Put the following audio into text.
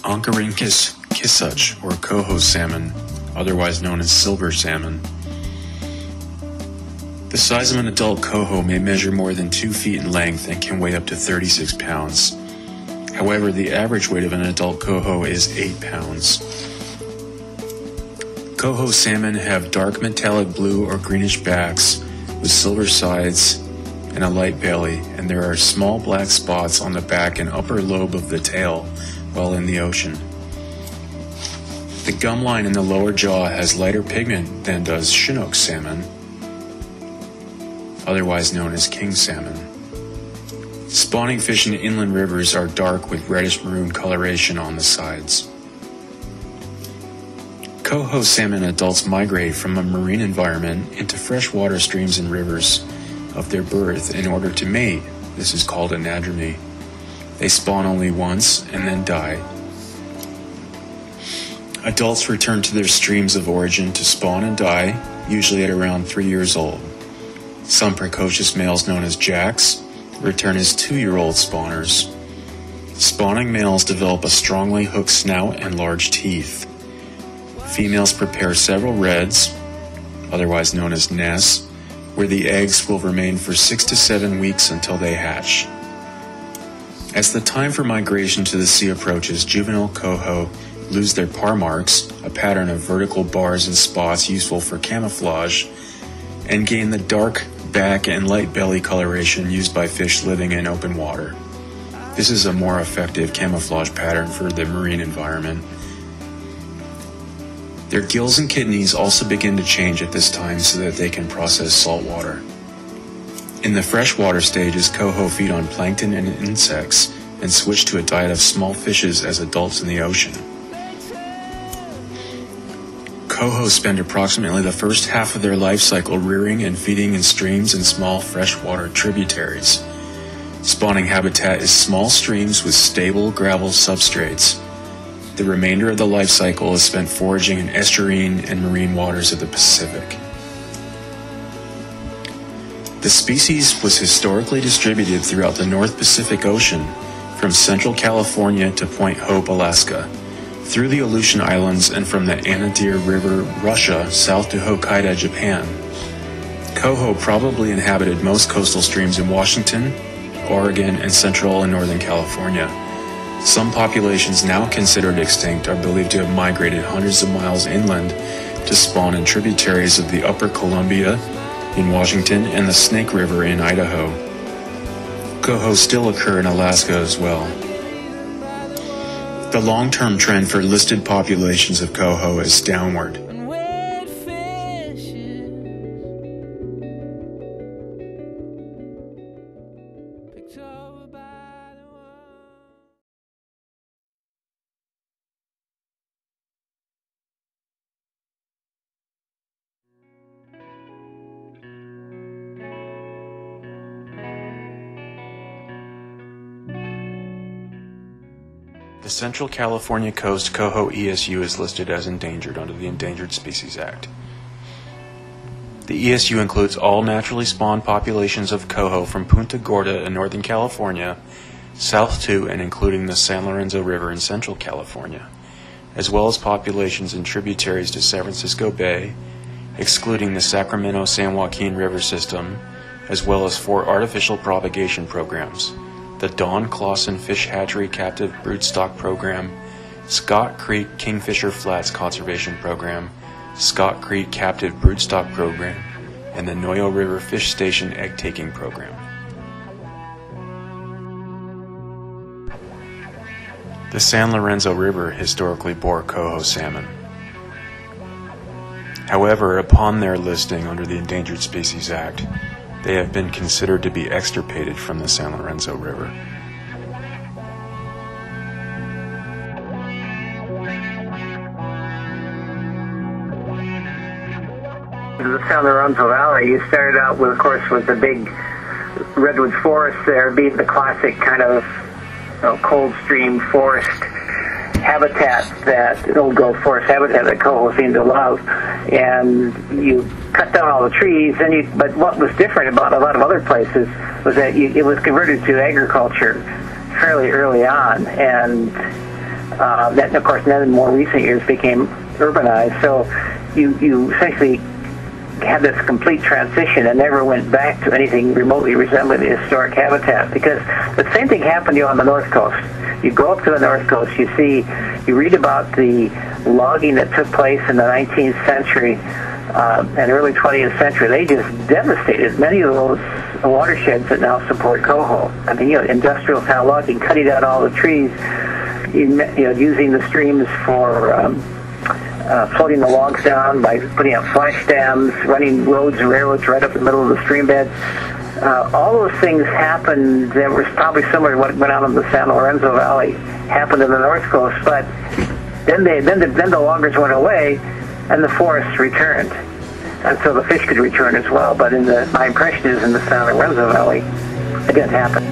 Oncorhynchus kisuch, or coho salmon, otherwise known as silver salmon. The size of an adult coho may measure more than 2 feet in length and can weigh up to 36 pounds. However, the average weight of an adult coho is 8 pounds. Coho salmon have dark metallic blue or greenish backs with silver sides and a light belly, and there are small black spots on the back and upper lobe of the tail while in the ocean. The gum line in the lower jaw has lighter pigment than does Chinook salmon, otherwise known as king salmon. Spawning fish in inland rivers are dark with reddish-maroon coloration on the sides. Coho salmon adults migrate from a marine environment into freshwater streams and rivers of their birth in order to mate. This is called anadromy. They spawn only once and then die. Adults return to their streams of origin to spawn and die, usually at around 3 years old. Some precocious males known as jacks return as 2-year-old spawners. Spawning males develop a strongly hooked snout and large teeth. Females prepare several redds, otherwise known as nests, where the eggs will remain for 6 to 7 weeks until they hatch. As the time for migration to the sea approaches, juvenile coho lose their parr marks, a pattern of vertical bars and spots useful for camouflage, and gain the dark back and light belly coloration used by fish living in open water. This is a more effective camouflage pattern for the marine environment. Their gills and kidneys also begin to change at this time so that they can process salt water. In the freshwater stages, coho feed on plankton and insects and switch to a diet of small fishes as adults in the ocean. Coho spend approximately the first half of their life cycle rearing and feeding in streams and small freshwater tributaries. Spawning habitat is small streams with stable gravel substrates. The remainder of the life cycle is spent foraging in estuarine and marine waters of the Pacific. The species was historically distributed throughout the North Pacific Ocean, from central California to Point Hope, Alaska, through the Aleutian Islands, and from the Anadyr River, Russia, south to Hokkaido, Japan. Coho probably inhabited most coastal streams in Washington, Oregon, and central and northern California. Some populations now considered extinct are believed to have migrated hundreds of miles inland to spawn in tributaries of the Upper Columbia in Washington and the Snake River in Idaho. Coho still occur in Alaska as well. The long-term trend for listed populations of coho is downward. The Central California Coast Coho ESU is listed as endangered under the Endangered Species Act. The ESU includes all naturally spawned populations of coho from Punta Gorda in Northern California, south to and including the San Lorenzo River in Central California, as well as populations in tributaries to San Francisco Bay, excluding the Sacramento-San Joaquin River system, as well as 4 artificial propagation programs: the Don Clausen Fish Hatchery Captive Broodstock Program, Scott Creek Kingfisher Flats Conservation Program, Scott Creek Captive Broodstock Program, and the Noyo River Fish Station Egg Taking Program. The San Lorenzo River historically bore coho salmon. However, upon their listing under the Endangered Species Act, they have been considered to be extirpated from the San Lorenzo River. In the San Lorenzo Valley, you started out with, of course, with the big redwood forest there being the classic kind of cold stream forest habitat, that old growth forest habitat that coho seem to love. And you cut down all the trees, but what was different about a lot of other places was that it was converted to agriculture fairly early on, and That, of course, then in more recent years became urbanized. So you essentially had this complete transition and never went back to anything remotely resembling the historic habitat, because the same thing happened to you on the North Coast. You go up to the North Coast, you read about the logging that took place in the 19th century and early 20th century. They just devastated many of those watersheds that now support Coho. I mean, industrial style logging, cutting down all the trees, using the streams for floating the logs down by putting up flash dams, running roads and railroads right up the middle of the stream bed. All those things happened that was probably similar to what went on in the San Lorenzo Valley, happened in the North Coast, but then the loggers went away and the forests returned. And so the fish could return as well, but my impression is in the San Lorenzo Valley, it didn't happen.